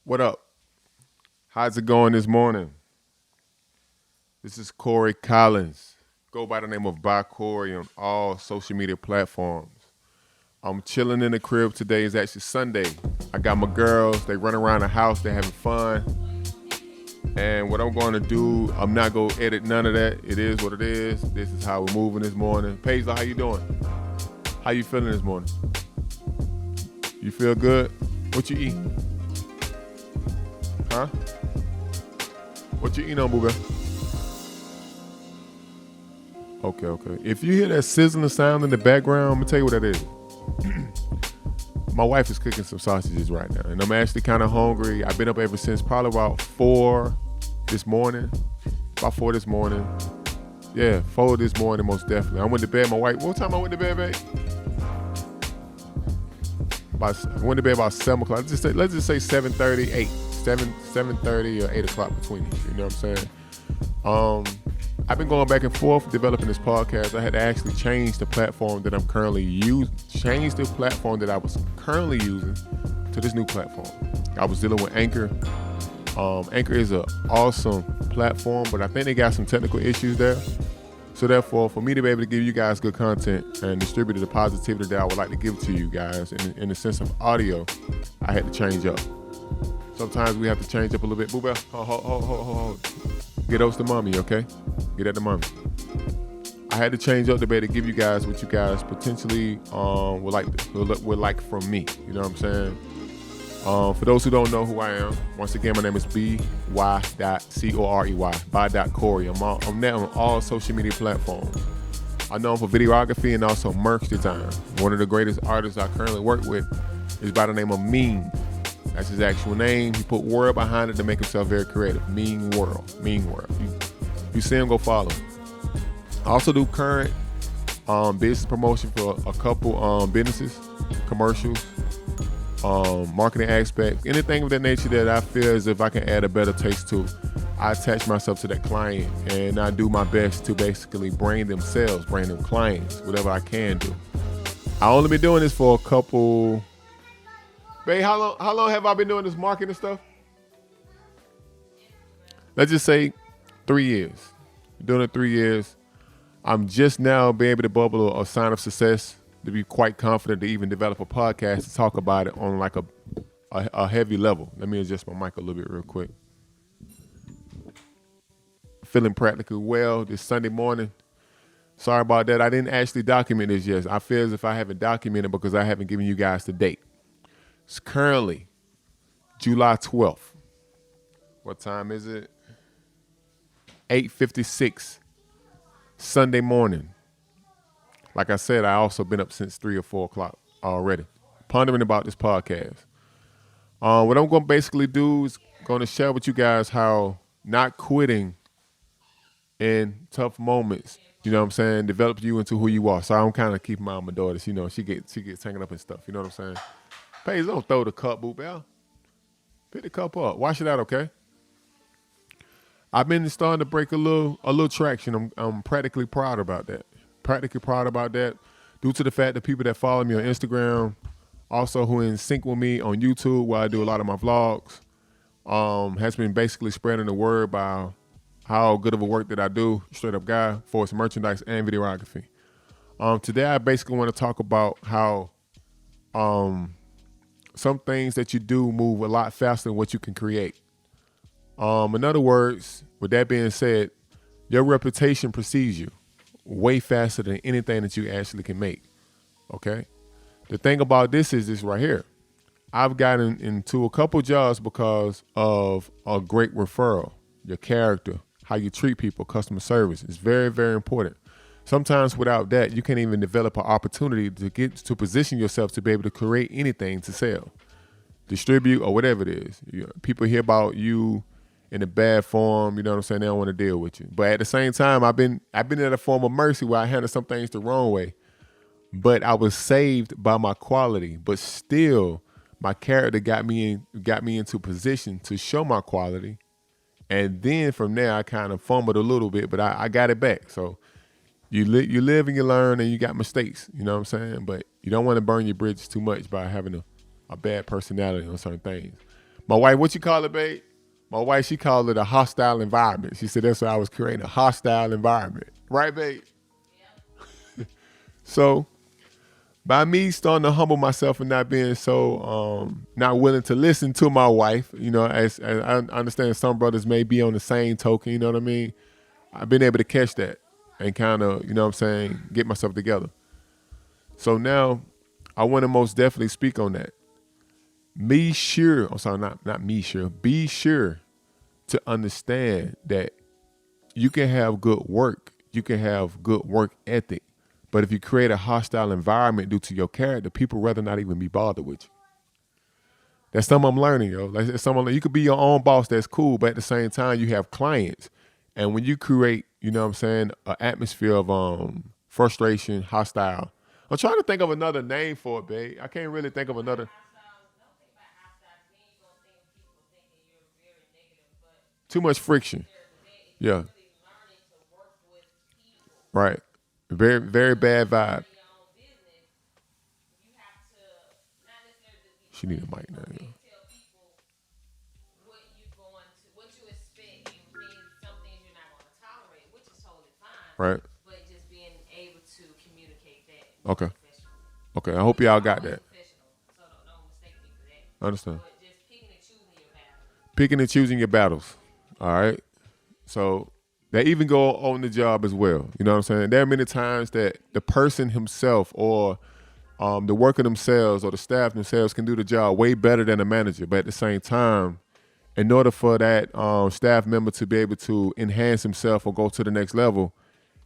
What up? How's it going this morning? This is Corey Collins. Go by the name of By.Corey on all social media platforms. I'm chilling in the crib. Today is actually Sunday. I got my girls. They run around the house. They're having fun. And what I'm going to do, I'm not going to edit none of that. It is what it is. This is how we're moving this morning. Paisley, how you doing? How you feeling this morning? You feel good? What you eat? Huh? What you eating on, boo? Okay. If you hear that sizzling sound in the background, I'm going to tell you what that is. My wife is cooking some sausages right now, and I'm actually kind of hungry. I've been up ever since probably about 4 this morning. Yeah, 4 this morning, most definitely. I went to bed, my wife, what time I went to bed, babe? I went to bed about 7 o'clock. Let's just say 7:30, 8. 7:30 or 8 o'clock between these. You know what I'm saying? I've been going back and forth developing this podcast. I had to actually change the platform that I'm currently using, change the platform that I was currently using to this new platform. I was dealing with Anchor. Anchor is an awesome platform, but I think they got some technical issues there. So therefore, for me to be able to give you guys good content and distribute the positivity that I would like to give to you guys in the sense of audio, I had to change up. Sometimes we have to change up a little bit. Boo, hold. Get us to mommy, okay? Get at the mommy. I had to change up to be able to give you guys what you guys potentially would like from me. You know what I'm saying? For those who don't know who I am, once again, my name is B.Corey. By.Corey. I'm now on all social media platforms. I'm known for videography and also merch design. One of the greatest artists I currently work with is by the name of Mean. That's his actual name. He put word behind it to make himself very creative. Mean World. If you see him, go follow him. I also do current business promotion for a couple businesses, commercials, marketing aspects, anything of that nature that I feel as if I can add a better taste to. I attach myself to that client and I do my best to basically bring them clients, whatever I can do. I only been doing this for a couple. Babe, how long have I been doing this marketing stuff? Let's just say 3 years. Doing it 3 years. I'm just now being able to bubble a sign of success to be quite confident to even develop a podcast to talk about it on like a heavy level. Let me adjust my mic a little bit real quick. Feeling practically well this Sunday morning. Sorry about that. I didn't actually document this yet. I feel as if I haven't documented because I haven't given you guys the date. It's currently July 12th. What time is it? 8:56 Sunday morning. Like I said, I also been up since 3 or 4 o'clock already, pondering about this podcast. What I'm going to basically do is going to share with you guys how not quitting in tough moments, you know what I'm saying, develops you into who you are. So I'm kind of keeping my eye on my daughter. You know, she gets tangled up and stuff. You know what I'm saying? Paige, don't throw the cup, boo, Bell. Pick the cup up. Wash it out, okay? I've been starting to break a little traction. I'm practically proud about that. Due to the fact that people that follow me on Instagram, also who in sync with me on YouTube where I do a lot of my vlogs, has been basically spreading the word about how good of a work that I do, straight up guy, for its merchandise and videography. Today I basically want to talk about how some things that you do move a lot faster than what you can create. In other words, with that being said, your reputation precedes you way faster than anything that you actually can make. Okay? The thing about this is this right here. I've gotten into a couple jobs because of a great referral, your character, how you treat people, customer service. It's very, very important. Sometimes without that, you can't even develop an opportunity to get to position yourself to be able to create anything to sell, distribute, or whatever it is. People hear about you in a bad form, you know what I'm saying? They don't want to deal with you. But at the same time, I've been at a form of mercy where I handled some things the wrong way. But I was saved by my quality. But still, my character got me into position to show my quality. And then from there, I kind of fumbled a little bit, but I got it back. So you live and you learn, and you got mistakes, you know what I'm saying? But you don't want to burn your bridges too much by having a bad personality on certain things. My wife, what you call it, babe? My wife, she called it a hostile environment. She said that's why I was creating a hostile environment. Right, babe? So by me starting to humble myself and not being so not willing to listen to my wife, as I understand some brothers may be on the same token, you know what I mean? I've been able to catch that and kind of, you know what I'm saying, get myself together. So now I want to most definitely speak on that. Be sure to understand that you can have good work, you can have good work ethic, but if you create a hostile environment due to your character, people rather not even be bothered with you. That's something I'm learning, yo. Like you could be your own boss, that's cool, but at the same time, you have clients. And when you create, you know what I'm saying, an atmosphere of frustration, hostile. I'm trying to think of another name for it, babe. I can't really think of another. Too much friction. Yeah. Right. Very, very bad vibe. She need a mic now. Yeah. Right. Okay. Okay. I hope y'all got that. I understand. Picking and choosing your battles. All right. So they even go on the job as well. You know what I'm saying? There are many times that the person himself or the worker themselves or the staff themselves can do the job way better than the manager. But at the same time, in order for that staff member to be able to enhance himself or go to the next level,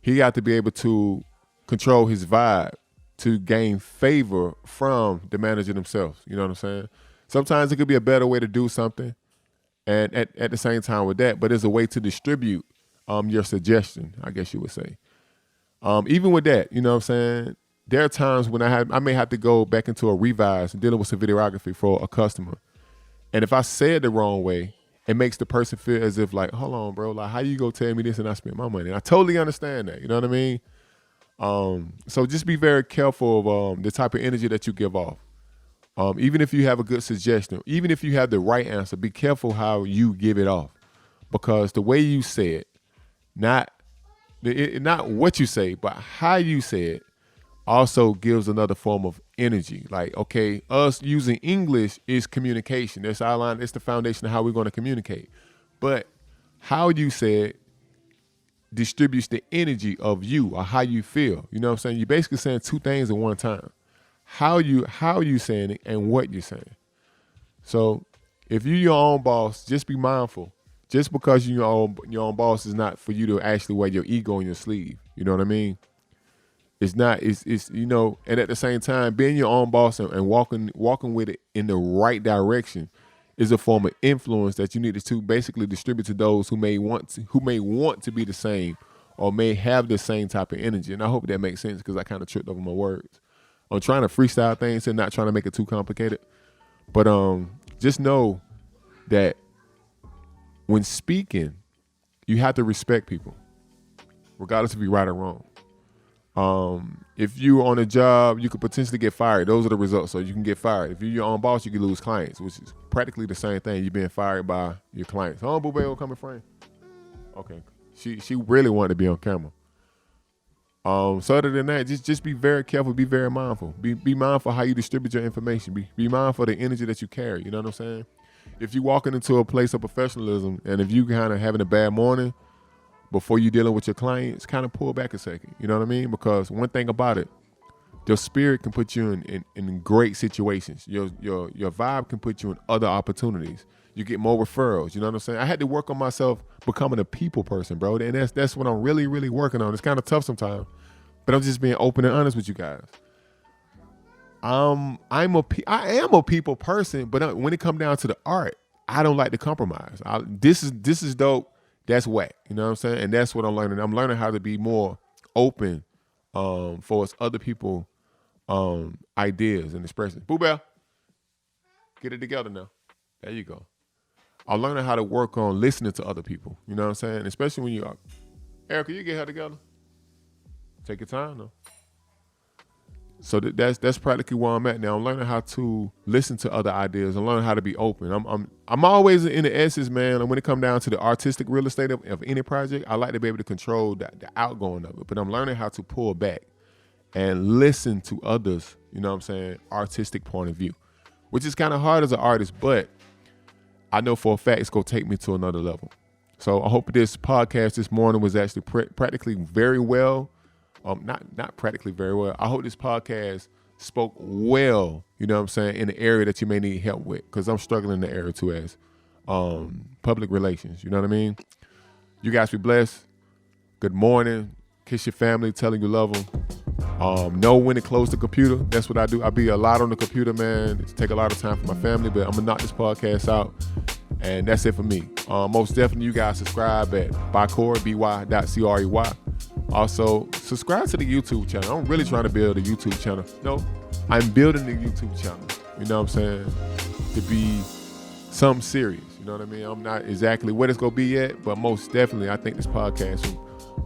he got to be able to control his vibe to gain favor from the manager themselves. You know what I'm saying? Sometimes it could be a better way to do something. And at the same time with that, but there's a way to distribute your suggestion, I guess you would say. Even with that, you know what I'm saying? There are times when I may have to go back into a revise dealing with some videography for a customer. And if I say it the wrong way, it makes the person feel as if like, hold on, bro, like how you go tell me this and I spent my money? And I totally understand that, you know what I mean? So just be very careful of the type of energy that you give off. Even if you have a good suggestion, even if you have the right answer, be careful how you give it off. Because the way you say it, not what you say, but how you say it, also gives another form of energy. Like, okay, us using English is communication. That's our line. It's the foundation of how we're going to communicate. But how you say it distributes the energy of you or how you feel. You know what I'm saying? You're basically saying two things at one time. How you saying it and what you're saying. So if you're your own boss, just be mindful. Just because you're your own boss is not for you to actually wear your ego on your sleeve. You know what I mean? It's not, it's and at the same time, being your own boss and walking with it in the right direction is a form of influence that you need to basically distribute to those who may want to be the same or may have the same type of energy. And I hope that makes sense because I kind of tripped over my words. I'm trying to freestyle things and not trying to make it too complicated. But just know that when speaking, you have to respect people, regardless if you're right or wrong. If you're on a job, you could potentially get fired. Those are the results. So you can get fired. If you're your own boss, you can lose clients, which is practically the same thing. You're being fired by your clients. Oh, Boo Bae will come in frame. Okay. She really wanted to be on camera. So other than that, just be very careful, be very mindful. Be mindful how you distribute your information. Be mindful of the energy that you carry. You know what I'm saying? If you're walking into a place of professionalism and if you kind of having a bad morning before you dealing with your clients, kind of pull back a second. You know what I mean? Because one thing about it, your spirit can put you in great situations. Your vibe can put you in other opportunities. You get more referrals. You know what I'm saying? I had to work on myself becoming a people person, bro. And that's what I'm really, really working on. It's kind of tough sometimes, but I'm just being open and honest with you guys. I am a people person, but when it comes down to the art, I don't like to compromise. This is dope. That's whack. You know what I'm saying? And that's what I'm learning. I'm learning how to be more open for other people ideas and expressions. Boo Bell, get it together now. There you go. I'm learning how to work on listening to other people. You know what I'm saying? Especially when you are. Erica, you get her together. Take your time though. So that's practically where I'm at now. I'm learning how to listen to other ideas. I'm learning how to be open. I'm always in the essence, man. And when it comes down to the artistic real estate of any project, I like to be able to control the outgoing of it. But I'm learning how to pull back and listen to others, you know what I'm saying, artistic point of view, which is kind of hard as an artist, but I know for a fact it's going to take me to another level. So I hope this podcast this morning was actually practically very well. Not practically very well. I hope this podcast spoke well, you know what I'm saying, in the area that you may need help with, because I'm struggling in the area too as public relations, you know what I mean? You guys be blessed. Good morning. Kiss your family, tell them you love them. Know when to close the computer. That's what I do. I be a lot on the computer, man. It take a lot of time for my family, but I'm going to knock this podcast out. And that's it for me. Most definitely, you guys subscribe at By.Corey, by.Corey. Also, subscribe to the YouTube channel. I'm really trying to build a YouTube channel. No, I'm building the YouTube channel, you know what I'm saying, to be something serious. You know what I mean? I'm not exactly what it's going to be yet, but most definitely, I think this podcast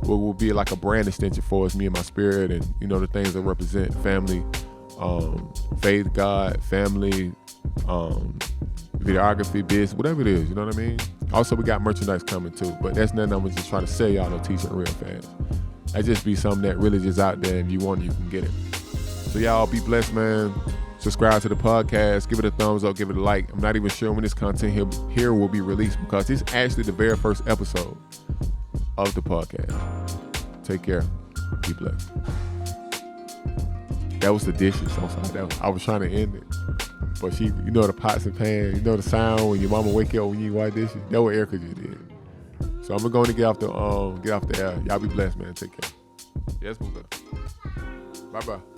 will be like a brand extension for us, me and my spirit, and, you know, the things that represent family, faith, God, family, videography, business, whatever it is, you know what I mean? Also, we got merchandise coming too, but that's nothing I'm just trying to sell y'all no t-shirt real fast. That just be something that really just out there, and you want it, you can get it. So y'all be blessed, man. Subscribe to the podcast, give it a thumbs up, give it a like. I'm not even sure when this content here will be released, because this is actually the very first episode of the podcast. Take care. Be blessed. That was the dishes. I'm sorry. I was trying to end it. But she, you know, the pots and pans, you know the sound when your mama wake you up when you wash dishes? That what Erica just did. So I'm going to get off the air. Y'all be blessed, man. Take care. Yes, move up. Bye-bye.